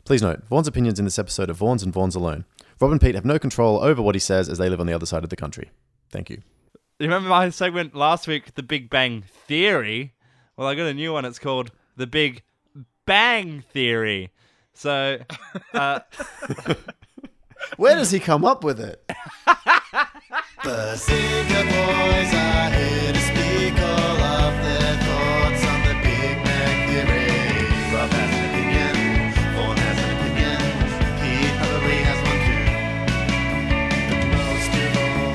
Please note, Vaughn's opinions in this episode are Vaughn's and Vaughn's alone. Rob and Pete have no control over what he says as they live on the other side of the country. Thank you. You remember my segment last week, The Big Bang Theory? Well, I got a new one. It's called The Big Bang Theory. So, Where does he come up with it? Bazinga boys are here to speak all of their thoughts on the Big Bang Theory. Rob has an opinion, Vorn has an opinion, Pete probably has one too. But most of all,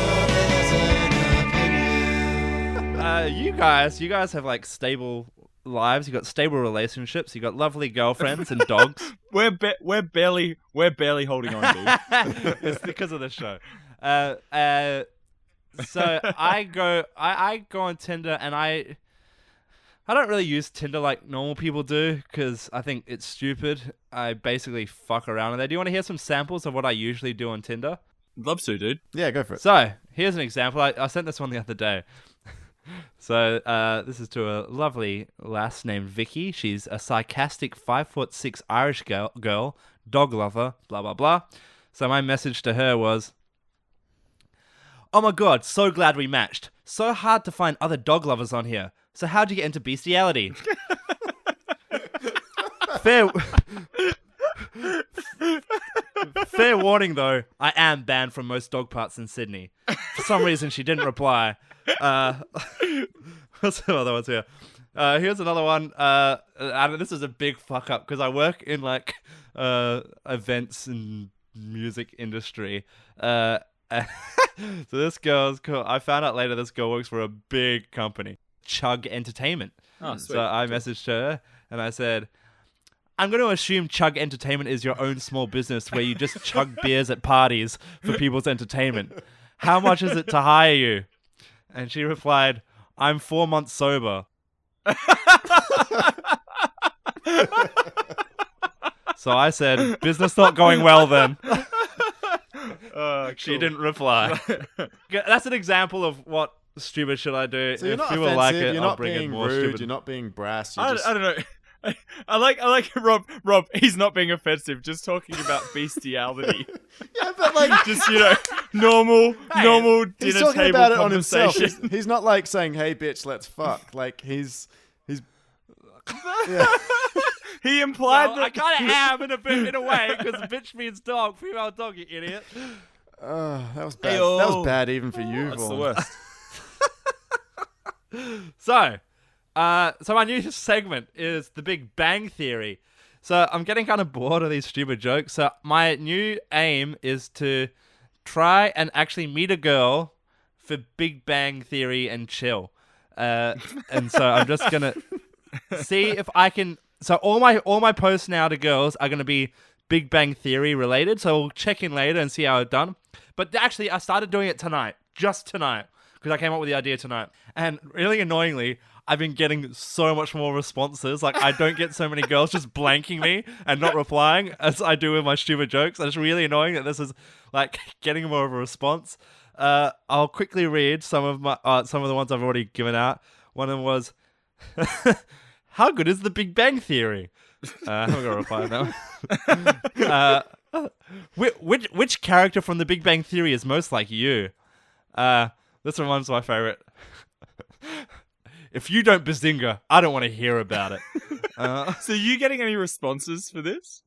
Rob has an opinion. you guys have like stable lives. You got stable relationships. You got lovely girlfriends and dogs. We're barely holding on, dude. It's because of the show. So I go on Tinder, and I don't really use Tinder like normal people do because I think it's stupid. I basically fuck around in there. Do you want to hear some samples of what I usually do on Tinder? Love to, dude. Yeah, go for it. So here's an example. I sent this one the other day. So this is to a lovely lass named Vicky. She's a sarcastic 5'6" Irish girl, dog lover, blah blah blah. So my message to her was, "Oh my god, so glad we matched. So hard to find other dog lovers on here. So how'd you get into bestiality?" Fair warning though, I am banned from most dog parks in Sydney. For some reason, she didn't reply. What's the other ones here? Here's another one. This is a big fuck up because I work in like events and music industry. So this girl's cool. I found out later this girl works for a big company, Chug Entertainment. Oh, sweet. So I messaged her and I said, "I'm going to assume Chug Entertainment is your own small business where you just chug beers at parties for people's entertainment. How much is it to hire you?" And she replied, "I'm 4 months sober." So I said, "Business not going well then." She Cool. didn't reply. That's an example of what stupid shit I do. So you're if not people offensive, like it, you're I'll not bring in being more rude, stupid. you're not being brass. I don't know. I like Rob. He's not being offensive. Just talking about bestiality. Yeah, but like, Just normal he's dinner talking table about it on himself. conversation. He's not like saying, "Hey, bitch, let's fuck." Like he's. Yeah. He implied Well, I kind of am in a way because bitch means dog, female dog, you idiot. That was bad. Hey-o. That was bad even for you. That's the Vaughan. worst. So my new segment is The Big Bang Theory. So I'm getting kind of bored of these stupid jokes. So my new aim is to try and actually meet a girl for Big Bang Theory and chill. And so I'm just gonna see if I can. So all my posts now to girls are gonna be Big Bang Theory related. So we'll check in later and see how I've done. But actually, I started doing it tonight, just tonight, because I came up with the idea tonight. And really annoyingly, I've been getting so much more responses. Like, I don't get so many girls just blanking me and not replying as I do with my stupid jokes. And it's really annoying that this is, like, getting more of a response. I'll quickly read some of the ones I've already given out. One of them was, "How good is the Big Bang Theory?" I haven't got a reply on that one. Which character from the Big Bang Theory is most like you? This one's my favorite. "If you don't Bazinga, I don't want to hear about it." So you getting any responses for this?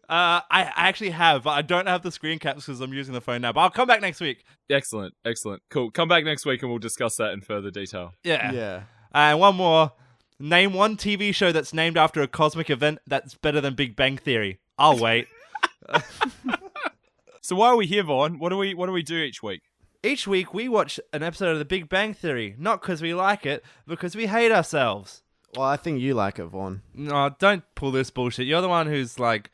I actually have, but I don't have the screen caps because I'm using the phone now. But I'll come back next week. Excellent. Cool. Come back next week and we'll discuss that in further detail. Yeah. Yeah. And one more. "Name one TV show that's named after a cosmic event that's better than Big Bang Theory." I'll wait. So why are we here, Vorn? What do we do each week? Each week we watch an episode of The Big Bang Theory, not because we like it, because we hate ourselves. Well, I think you like it, Vaughan. No, don't pull this bullshit. You're the one who's like,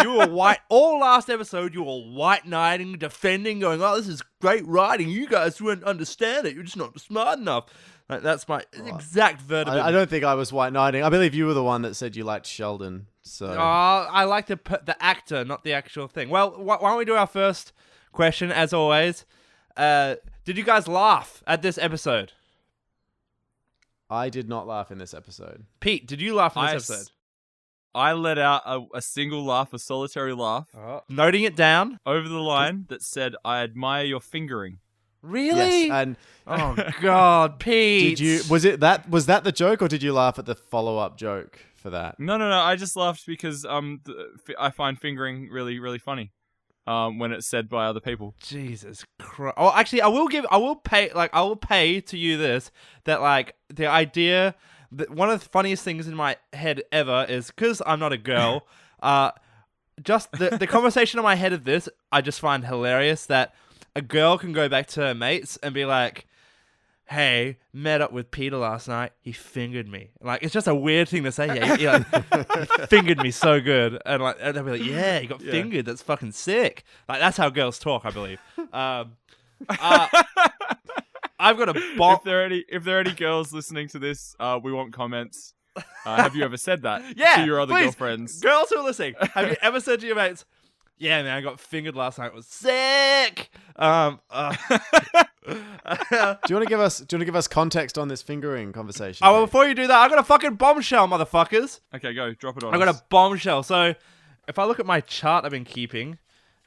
you were all last episode, you were white knighting, defending, going, "Oh, this is great writing. You guys wouldn't understand it. You're just not smart enough." Like, that's my exact verdict. I don't think I was white knighting. I believe you were the one that said you liked Sheldon. So I like the actor, not the actual thing. Well, why don't we do our first question, as always. Did you guys laugh at this episode? I did not laugh in this episode. Pete, did you laugh in this episode? I let out a single laugh, a solitary laugh, Noting it down. over the line that said, "I admire your fingering." Really? Yes, and Oh God, Pete. was that the joke, or did you laugh at the follow-up joke for that? No. I just laughed because I find fingering really, really funny. When it's said by other people. Jesus Christ. Oh, actually, I will pay to you this, that like the idea that one of the funniest things in my head ever is, because I'm not a girl, just the conversation in my head of this, I just find hilarious that a girl can go back to her mates and be like, hey, met up with Peter last night. He fingered me. Like, it's just a weird thing to say. Yeah, he fingered me so good. And like, and they'll be like, yeah, he got fingered. That's fucking sick. Like, that's how girls talk, I believe. I've got a bomb. If there are any girls listening to this, we want comments. Have you ever said that Yeah, to your other please. girlfriends? Girls who are listening, have you ever said to your mates, yeah, man, I got fingered last night. It was sick. Do you want to give us context on this fingering conversation? Oh, well, before you do that, I got a fucking bombshell, motherfuckers. Okay, go. Drop it on I got us. a bombshell. So, if I look at my chart I've been keeping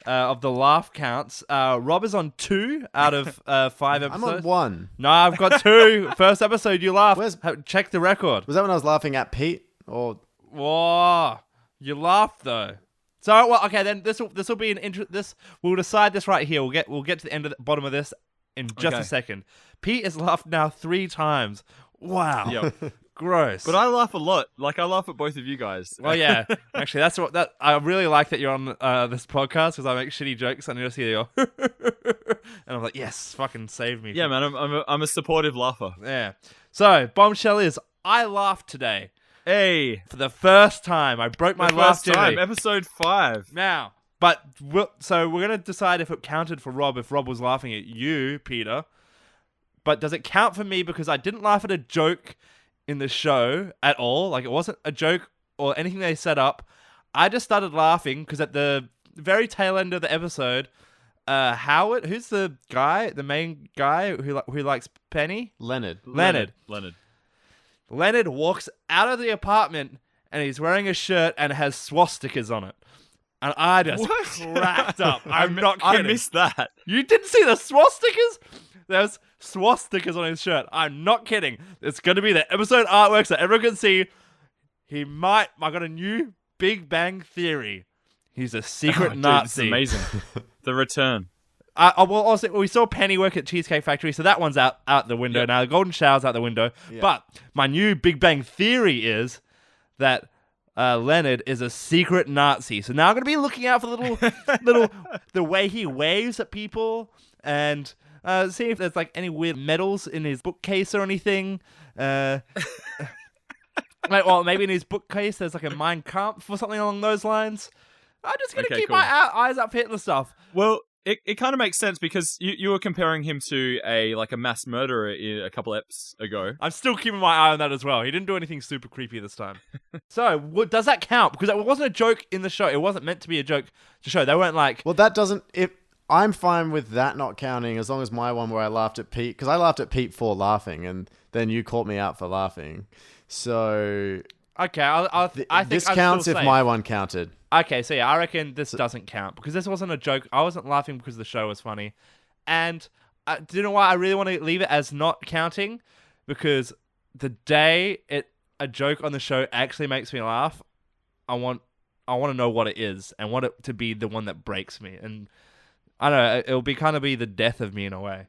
of the laugh counts, Rob is on 2 out of 5 episodes. I'm on 1. No, I've got 2. First episode, you laughed. Check the record. Was that when I was laughing at Pete? Or Whoa, you laughed though. So, well, okay, then this will be we'll decide this right here. We'll get to the end of the bottom of this in just a second. Pete has laughed now 3 times. Wow. Yep. Gross. But I laugh a lot. Like, I laugh at both of you guys. Well, yeah. Actually, I really like that you're on this podcast, because I make shitty jokes and I just hear you go, and I'm like, yes, fucking save me. Yeah, man, I'm a supportive laugher. Yeah. So, bombshell is, I laughed today. Hey. For the first time. I broke my laugh time, jimmy. episode 5. Now, but so we're going to decide if it counted for Rob, if Rob was laughing at you, Peter. But does it count for me because I didn't laugh at a joke in the show at all? Like, it wasn't a joke or anything they set up. I just started laughing because at the very tail end of the episode, Howard, who's the main guy who likes Penny? Leonard. Leonard walks out of the apartment and he's wearing a shirt and has swastikas on it. And I just cracked up. I'm not kidding. I missed that. You didn't see the swastikas? There's swastikas on his shirt. I'm not kidding. It's going to be the episode artwork so everyone can see. I got a new Big Bang Theory. He's a secret Nazi. Dude, this is amazing. The return. Also, we saw Penny work at Cheesecake Factory, so that one's out the window now. The Golden Shower's out the window. Yeah. But my new Big Bang Theory is that Leonard is a secret Nazi. So now I'm going to be looking out for the way he waves at people and see if there's like any weird medals in his bookcase or anything. Maybe in his bookcase there's like a Mein Kampf or something along those lines. I'm just going to keep my eyes up hitting the stuff. Well, it kind of makes sense because you were comparing him to a mass murderer a couple eps ago. I'm still keeping my eye on that as well. He didn't do anything super creepy this time. So, does that count? Because it wasn't a joke in the show. It wasn't meant to be a joke to show. They weren't like... Well, that doesn't... I'm fine with that not counting as long as my one where I laughed at Pete... Because I laughed at Pete for laughing and then you caught me out for laughing. So... Okay, I think this counts if my one counted. Okay, so yeah, I reckon this doesn't count because this wasn't a joke. I wasn't laughing because the show was funny. And do you know why I really want to leave it as not counting? Because the day a joke on the show actually makes me laugh, I want to know what it is and want it to be the one that breaks me. And I don't know, it'll be kind of be the death of me in a way.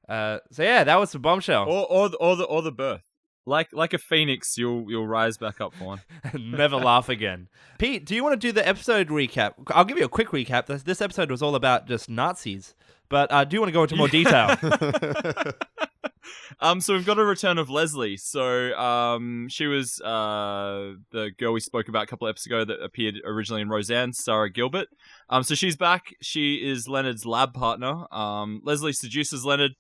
So yeah, that was the bombshell. Or the birth. Like a phoenix, you'll rise back up, Vorn. Never laugh again. Pete, do you want to do the episode recap? I'll give you a quick recap. This episode was all about just Nazis, but do you want to go into more detail? So we've got a return of Leslie. So she was the girl we spoke about a couple episodes ago that appeared originally in Roseanne, Sarah Gilbert. So she's back. She is Leonard's lab partner. Leslie seduces Leonard.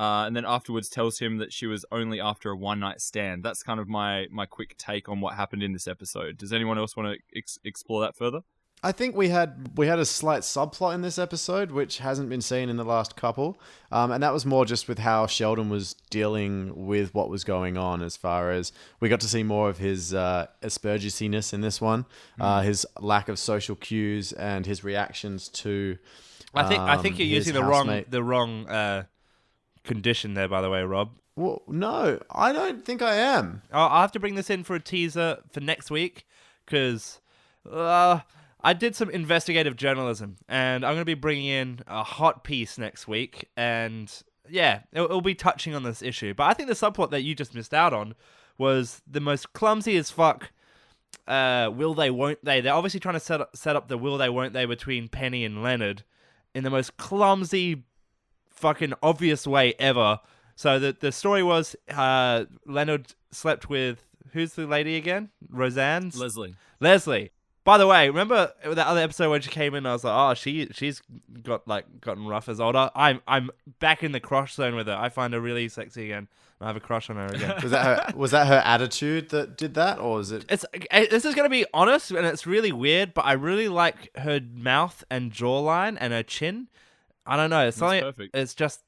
And then afterwards tells him that she was only after a one-night stand. That's kind of my quick take on what happened in this episode. Does anyone else want to explore that further? I think we had a slight subplot in this episode, which hasn't been seen in the last couple, and that was more just with how Sheldon was dealing with what was going on. As far as we got to see more of his Aspergersiness in this one, his lack of social cues and his reactions to. I think you're his using housemate. the wrong condition there, by the way, Rob. Well, no, I don't think I am. I'll have to bring this in for a teaser for next week because I did some investigative journalism and I'm going to be bringing in a hot piece next week. And yeah, it'll be touching on this issue. But I think the subplot that you just missed out on was the most clumsy as fuck will they, won't they. They're obviously trying to set up the will they, won't they between Penny and Leonard in the most clumsy, fucking obvious way ever. So the story was Leonard slept with, who's the lady again? Roseanne's? Leslie. By the way, remember that other episode when she came in? I was like, oh, she's gotten rough as older. I'm back in the crush zone with her. I find her really sexy again. I have a crush on her again. Was that her attitude that did that, or is it? This is gonna be honest, and it's really weird, but I really like her mouth and jawline and her chin. I don't know. It's something. Perfect. It's just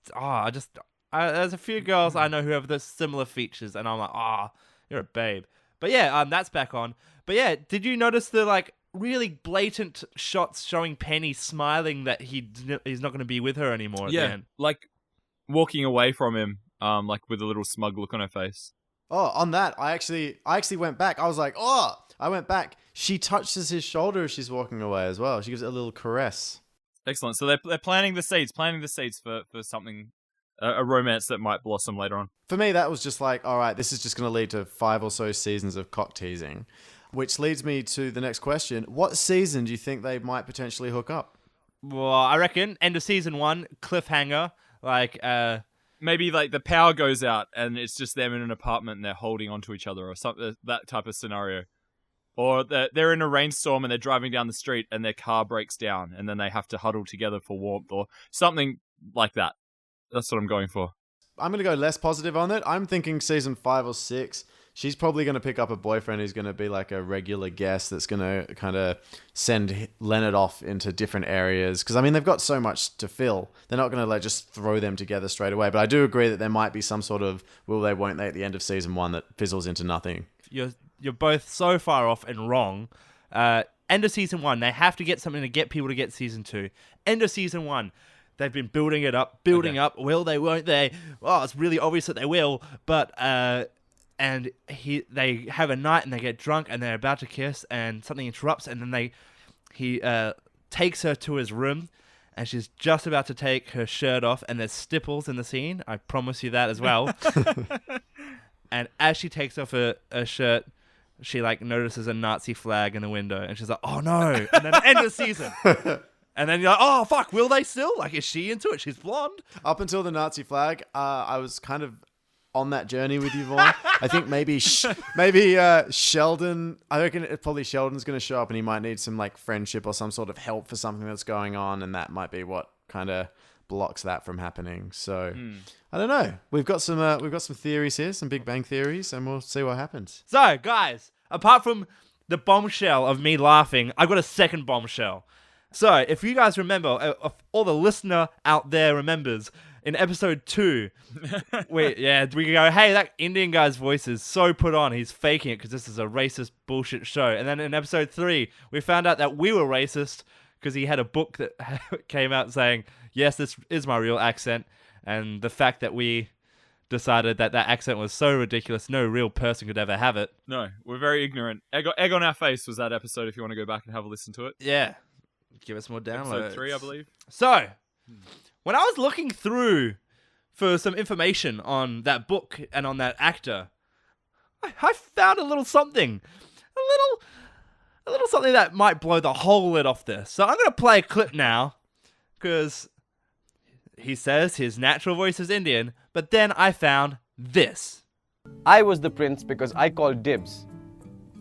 there's a few girls I know who have the similar features, and I'm like, you're a babe. But yeah, that's back on. But yeah, did you notice the like really blatant shots showing Penny smiling that he's not going to be with her anymore at the end? Like walking away from him, like with a little smug look on her face. Oh, on that, I actually went back. I was like, I went back. She touches his shoulder as she's walking away as well. She gives it a little caress. Excellent. So they're planting the seeds for something, a romance that might blossom later on. For me, that was just like, all right, this is just going to lead to 5 or so seasons of cock teasing, which leads me to the next question. What season do you think they might potentially hook up? Well, I reckon end of season 1, cliffhanger, like maybe like the power goes out and it's just them in an apartment and they're holding onto each other or something, that type of scenario. Or they're in a rainstorm and they're driving down the street and their car breaks down and then they have to huddle together for warmth or something like that. That's what I'm going for. I'm going to go less positive on it. I'm thinking season 5 or 6. She's probably going to pick up a boyfriend who's going to be like a regular guest that's going to kind of send Leonard off into different areas. Because, I mean, they've got so much to fill. They're not going to like just throw them together straight away. But I do agree that there might be some sort of will they, won't they at the end of season 1 that fizzles into nothing. You're both so far off and wrong. End of season 1, they have to get something to get people to get season 2. End of season 1. They've been building it up, up. Will they, won't they? Oh, it's really obvious that they will. But, and they have a night and they get drunk and they're about to kiss and something interrupts and then he takes her to his room and she's just about to take her shirt off and there's stipples in the scene. I promise you that as well. And as she takes off her shirt, she like notices a Nazi flag in the window and she's like, oh no. And then end of season. And then you're like, oh, fuck, will they still? Like, is she into it? She's blonde. Up until the Nazi flag, I was kind of on that journey with you, Vorn. I think maybe Sheldon, I reckon probably Sheldon's going to show up and he might need some like friendship or some sort of help for something that's going on. And that might be what kind of blocks that from happening. So I don't know. We've got some theories here, some Big Bang theories, and we'll see what happens. So, guys, apart from the bombshell of me laughing, I've got a second bombshell. So, if you guys remember, if all the listener out there remembers, in episode 2, we go, hey, that Indian guy's voice is so put on, he's faking it because this is a racist bullshit show. And then in episode 3, we found out that we were racist because he had a book that came out saying, yes, this is my real accent. And the fact that we decided that accent was so ridiculous, no real person could ever have it. No, we're very ignorant. Egg on Our Face was that episode if you want to go back and have a listen to it. Yeah. Give us more downloads. Episode 3, I believe. So, when I was looking through for some information on that book and on that actor, I found a little something. A little something that might blow the whole lid off this. So I'm going to play a clip now, because he says his natural voice is Indian, but then I found this. I was the prince because I called dibs.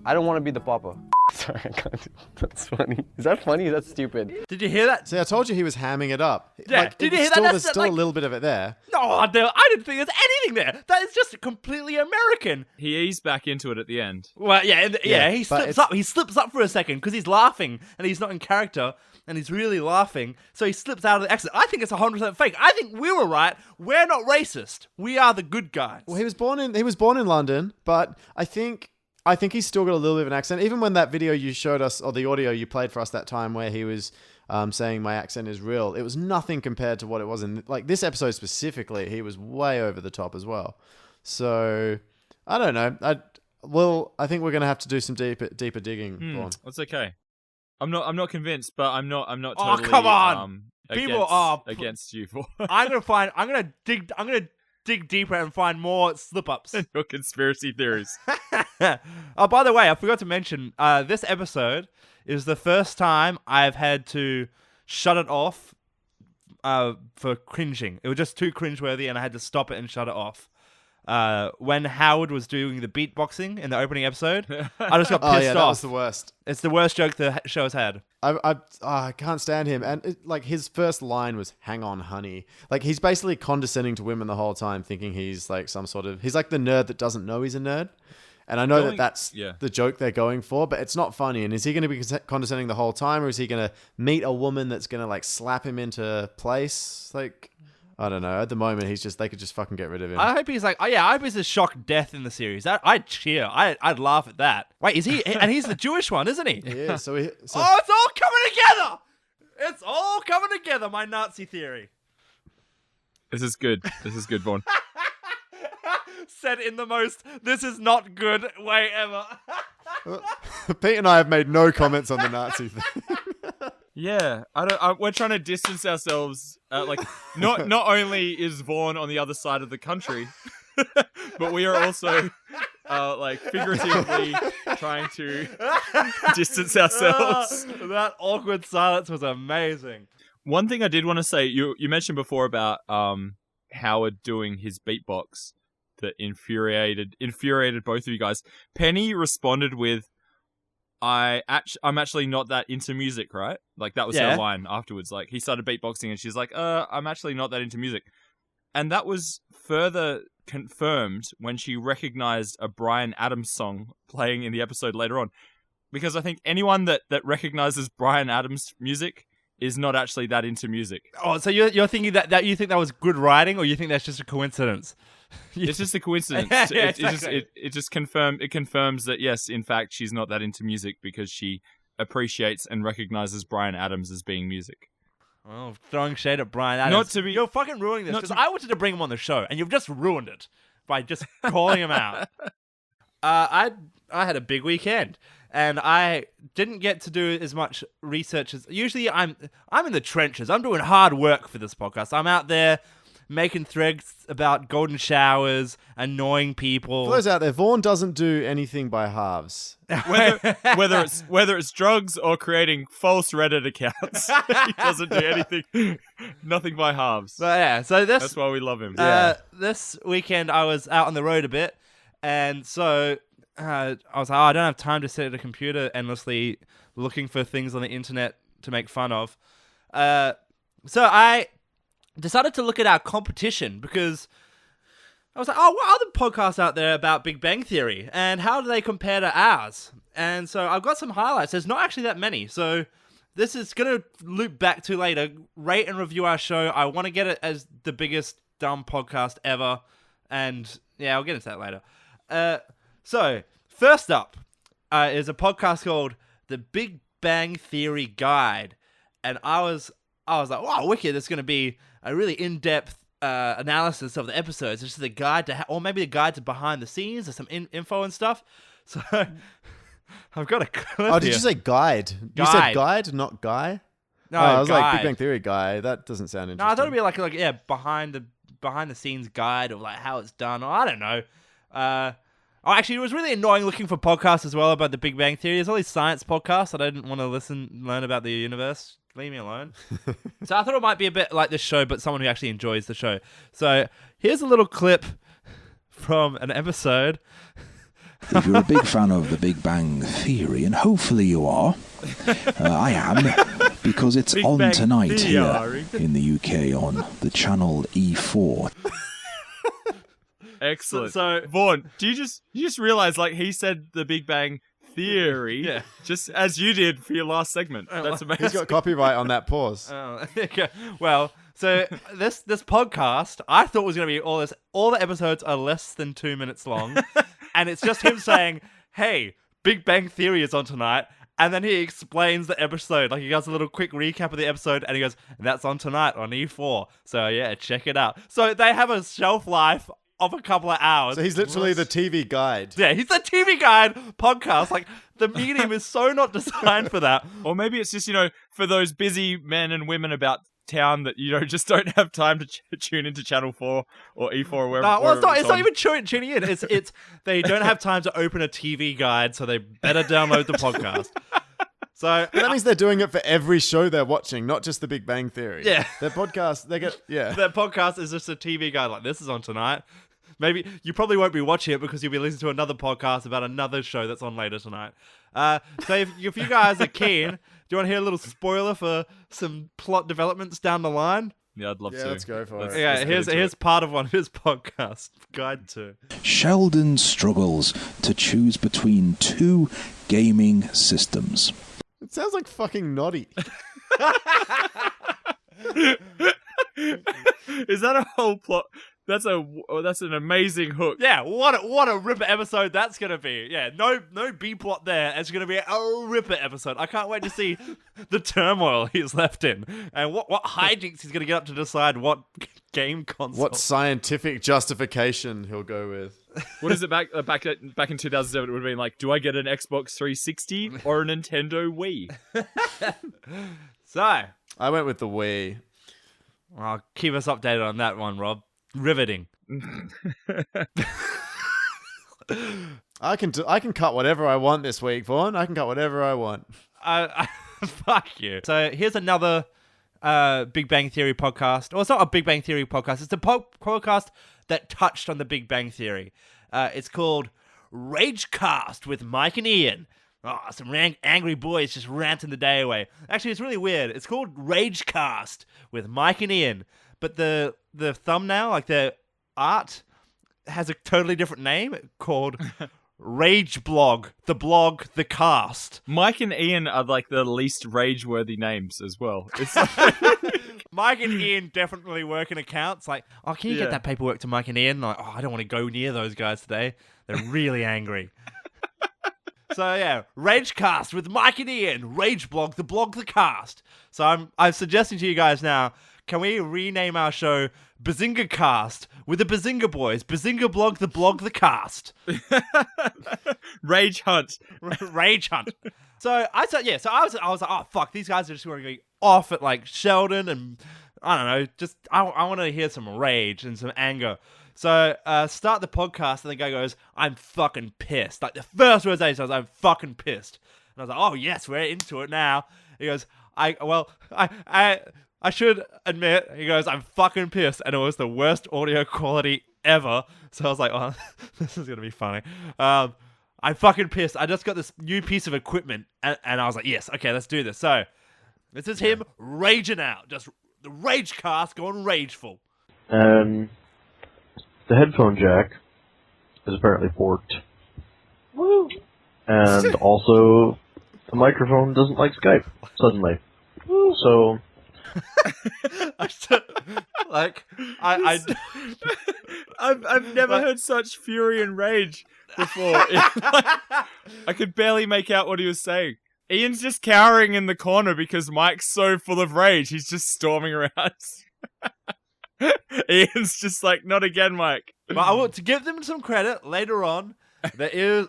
I don't want to be the pauper. Sorry, I can't. That's funny. Is that funny? Is that stupid? Did you hear that? See, I told you he was hamming it up. Yeah, Like, did it you was hear that? still, That's there's still like- a little bit of it there. No, I didn't think there's anything there. That is just completely American. He eased back into it at the end. Well, yeah, he but slips it's- up. He slips up for a second because he's laughing and he's not in character and he's really laughing. So he slips out of the accent. I think it's 100% fake. I think we were right. We're not racist. We are the good guys. Well, he was born in London, but I think he's still got a little bit of an accent. Even when that video you showed us, or the audio you played for us that time, where he was saying my accent is real, it was nothing compared to what it was in like this episode specifically. He was way over the top as well. So I don't know. I think we're gonna have to do some deeper digging. Vorn. That's okay. I'm not convinced, but I'm not Oh, totally. come on! People against, are against you for I'm gonna dig deeper and find more slip ups. your conspiracy theories. Oh, by the way, I forgot to mention, this episode is the first time I've had to shut it off for cringing. It was just too cringeworthy, and I had to stop it and shut it off. When Howard was doing the beatboxing in the opening episode, I just got pissed Oh yeah, that off. was the worst. It's the worst joke the show's had. I can't stand him. And like his first line was "Hang on, honey." Like he's basically condescending to women the whole time, thinking he's like he's like the nerd that doesn't know he's a nerd. And I know that that's the joke they're going for, but it's not funny. And is he going to be condescending the whole time, or is he going to meet a woman that's going to like slap him into place? Like, I don't know. At the moment, they could just fucking get rid of him. I hope he's like, I hope he's a shock death in the series. I'd cheer. I'd laugh at that. Wait, is he? And he's the Jewish one, isn't he? He is. So Oh, it's all coming together. It's all coming together. My Nazi theory. This is good, Vaughn. Said in the most "this is not good" way ever. Pete and I have made no comments on the Nazi thing. Yeah, we're trying to distance ourselves. Like, not only is Vorn on the other side of the country, but we are also like figuratively trying to distance ourselves. That awkward silence was amazing. One thing I did want to say, you mentioned before about Howard doing his beatbox that infuriated both of you guys. Penny responded with, I'm actually not that into music, right? Like that was her line afterwards. Like he started beatboxing and she's like, I'm actually not that into music. And that was further confirmed when she recognized a Bryan Adams song playing in the episode later on. Because I think anyone that recognizes Bryan Adams music is not actually that into music. Oh, so you're thinking that you think that was good writing, or you think that's just a coincidence? It's just a coincidence. Yeah, it just confirms that yes, in fact, she's not that into music because she appreciates and recognizes Bryan Adams as being music. Oh, throwing shade at Bryan Adams. Not to be- You're fucking ruining this not because to- I wanted to bring him on the show, and you've just ruined it by just calling him out. I had a big weekend, and I didn't get to do as much research as usually. I'm in the trenches. I'm doing hard work for this podcast. I'm out there making threads about golden showers, annoying people. For those out there, Vorn doesn't do anything by halves. Whether it's drugs or creating false Reddit accounts, he doesn't do anything, nothing by halves. So yeah, so That's why we love him. this weekend I was out on the road a bit, and so I was like, I don't have time to sit at a computer endlessly looking for things on the internet to make fun of. So I decided to look at our competition because I was like, oh, what other podcasts out there about Big Bang Theory, and how do they compare to ours? And so I've got some highlights. There's not actually that many, so this is going to loop back to later. Rate and review our show. I want to get it as the biggest dumb podcast ever, and yeah, I'll get into that later. So first up is a podcast called The Big Bang Theory Guide, and I was like, wow, wicked! It's going to be a really in-depth analysis of the episodes. This is a guide to, or maybe a guide to behind the scenes, or some info and stuff. So I've got a clip. Oh, did you say guide? You said guide, not guy. No, I was like guide. Big Bang Theory guy. That doesn't sound interesting. No, I thought it'd be like yeah, behind the scenes guide of like how it's done. Or I don't know. Actually, it was really annoying looking for podcasts as well about the Big Bang Theory. There's all these science podcasts that I didn't want to learn about the universe. Leave me alone. So I thought it might be a bit like this show, but someone who actually enjoys the show. So here's a little clip from an episode If you're a big fan of The Big Bang Theory, and hopefully you are, I am, because it's Big on Bang tonight Theory. here in the UK on the channel E4. Excellent. So- Vaughn, you just realize like he said the Big Bang Theory, Yeah. just as you did for your last segment. That's amazing. He's got copyright on that pause. Oh, okay. Well, so this podcast I thought was going to be all this. All the episodes are less than 2 minutes long, and it's just him saying, "Hey, Big Bang Theory is on tonight," and then he explains the episode. Like he does a little quick recap of the episode, and he goes, "That's on tonight on E4." So yeah, check it out. So they have a shelf life of a couple of hours. So he's literally the TV guide. Yeah, he's the TV Guide podcast. Like the medium is so not designed for that. Or maybe it's just, for those busy men and women about town that, just don't have time to tune into Channel 4 or E4 or wherever. No, well, it's wherever not on. even tuning in. It's they don't have time to open a TV guide, so they better download the podcast. So But that means they're doing it for every show they're watching, not just The Big Bang Theory. Yeah. Their podcast, yeah. their podcast is just a TV guide. Like this is on tonight. Maybe you probably won't be watching it because you'll be listening to another podcast about another show that's on later tonight. So if you guys are keen, do you want to hear a little spoiler for some plot developments down the line? Yeah, I'd love Yeah, to. let's go for it. Yeah, let's get here's into here's it. part of one of his podcast guide to. Sheldon struggles to choose between two gaming systems. It sounds like fucking Noddy. Is that a whole plot? That's an amazing hook. Yeah, what a ripper episode that's gonna be. Yeah, no B plot there. It's gonna be a ripper episode. I can't wait to see the turmoil he's left in and what hijinks he's gonna get up to decide what game console. What scientific justification he'll go with. What is it back in 2007? It would have been like, do I get an Xbox 360 or a Nintendo Wii? So, I went with the Wii. I'll keep us updated on that one, Rob. Riveting. I can cut whatever I want this week, Vorn. I can cut whatever I want. Fuck you. So here's another Big Bang Theory podcast. Well, it's not a Big Bang Theory podcast. It's a podcast that touched on the Big Bang Theory. It's called Ragecast with Mike and Ian. Oh, some angry boys just ranting the day away. Actually, it's really weird. It's called Ragecast with Mike and Ian, but the thumbnail, like the art, has a totally different name called Rage Blog, the cast. Mike and Ian are like the least rage-worthy names as well. It's like, Mike and Ian definitely work in accounts. Like, oh, can you Yeah. get that paperwork to Mike and Ian? Like, oh, I don't want to go near those guys today. They're really angry. So yeah, Ragecast with Mike and Ian, Rage Blog, the cast. So I'm suggesting to you guys now, can we rename our show Bazinga Cast with the Bazinga Boys, Bazinga Blog, the cast, Rage Hunt. Rage Hunt. So I was like, oh fuck, these guys are just going to be off at like Sheldon, and I don't know, just I want to hear some rage and some anger. So start the podcast, and the guy goes, "I'm fucking pissed." Like the first words he says, "I'm fucking pissed," and I was like, "Oh yes, we're into it now." He goes, I should admit," he goes, "I'm fucking pissed," and it was the worst audio quality ever. So I was like, "Oh, this is gonna be funny." I'm fucking pissed. I just got this new piece of equipment, and I was like, "Yes, okay, let's do this." So this is him raging out, just the rage cast going rageful. The headphone jack is apparently forked. Woo! And also, the microphone doesn't like Skype, suddenly. Woo! So, I've never heard such fury and rage before. I could barely make out what he was saying. Ian's just cowering in the corner because Mike's so full of rage. He's just storming around. Ian's just like, not again, Mike. But I want to give them some credit later on. There is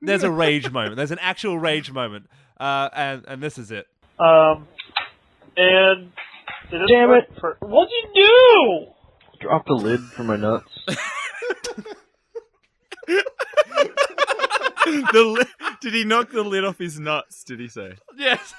there's a rage moment. There's an actual rage moment, and this is it. and damn it! What'd you do? Dropped the lid for my nuts. Did he knock the lid off his nuts? Did he say? Yes,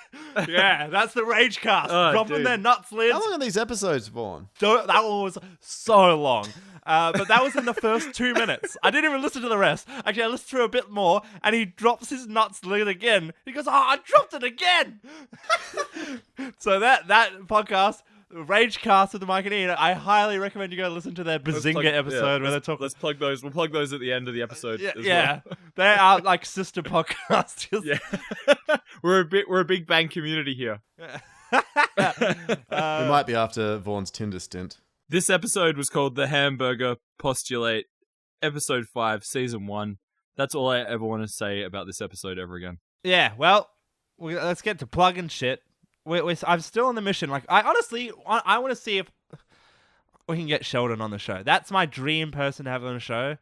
yeah, that's the rage cast. Oh, Dropping dude. their nuts lids. How long are these episodes, Vorn? That one was so long. But that was in the first 2 minutes. I didn't even listen to the rest. Actually, I listened through a bit more, and he drops his nuts lid again. He goes, "Oh, I dropped it again." So that podcast, Ragecast with the Mike and Ian, I highly recommend you go listen to their Bazinga episode where they talk. Let's plug those. We'll plug those at the end of the episode. Yeah, they are like sister podcasts. Yeah, we're a big bang community here. We might be after Vorn's Tinder stint. This episode was called The Hamburger Postulate, Episode 5, Season 1. That's all I ever want to say about this episode ever again. Yeah, well, let's get to plugging shit. I'm still on the mission. Like, I honestly, I want to see if we can get Sheldon on the show. That's my dream person to have on the show.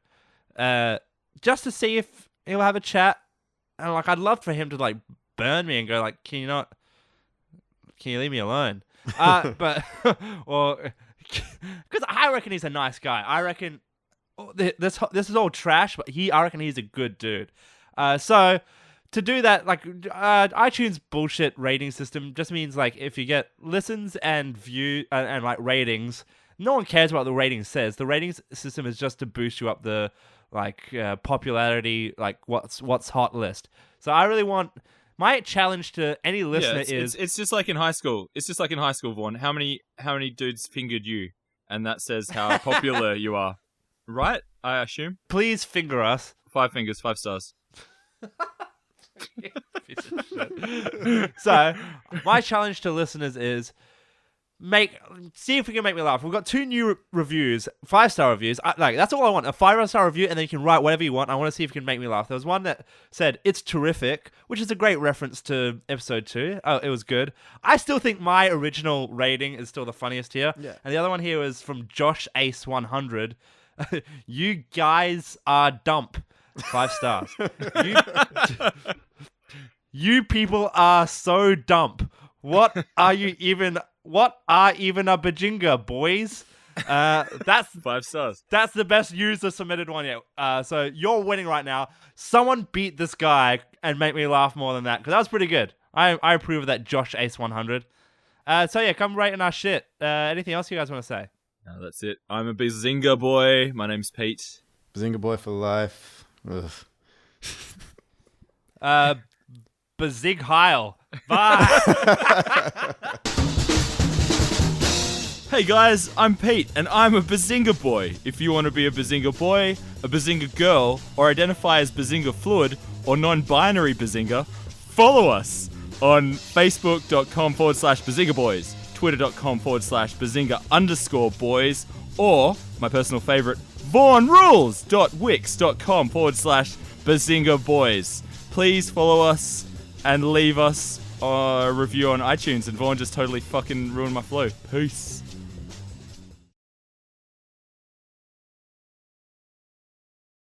Just to see if he'll have a chat. And, like, I'd love for him to, like, burn me and go, like, can you leave me alone? But, or... Because I reckon he's a nice guy. I reckon this is all trash, but I reckon he's a good dude. So to do that, like iTunes bullshit rating system just means like if you get listens and view and like ratings, no one cares what the rating says. The ratings system is just to boost you up the like popularity, like what's hot list. So I really want. My challenge to any listener it's just like in high school. It's just like in high school, Vorn. How many dudes fingered you? And that says how popular you are. Right? I assume. Please finger us. 5 fingers, 5 stars. So, my challenge to listeners is see if we can make me laugh. We've got 2 new reviews, 5-star reviews. That's all I want. A 5-star review, and then you can write whatever you want. I want to see if you can make me laugh. There was one that said, "It's terrific," which is a great reference to episode 2. Oh, it was good. I still think my original rating is still the funniest here. Yeah. And the other one here was from Josh Ace 100. "You guys are dump." 5 stars. You people are so dump. What are even a Bazinga, boys? That's 5 stars. That's the best user submitted one yet. So you're winning right now. Someone beat this guy and make me laugh more than that, because that was pretty good. I approve of that Josh Ace 100. So yeah, come rating our shit. Anything else you guys want to say? No, that's it. I'm a Bazinga boy. My name's Pete. Bazinga boy for life. Ugh. Bazig Heil. Bye. Hey guys, I'm Pete, and I'm a Bazinga boy. If you want to be a Bazinga boy, a Bazinga girl, or identify as Bazinga fluid, or non-binary Bazinga, follow us on Facebook.com/Bazinga boys, Twitter.com/Bazinga_boys, or my personal favorite, VornRules.wix.com/Bazinga boys. Please follow us and leave us a review on iTunes, and Vorn just totally fucking ruined my flow. Peace.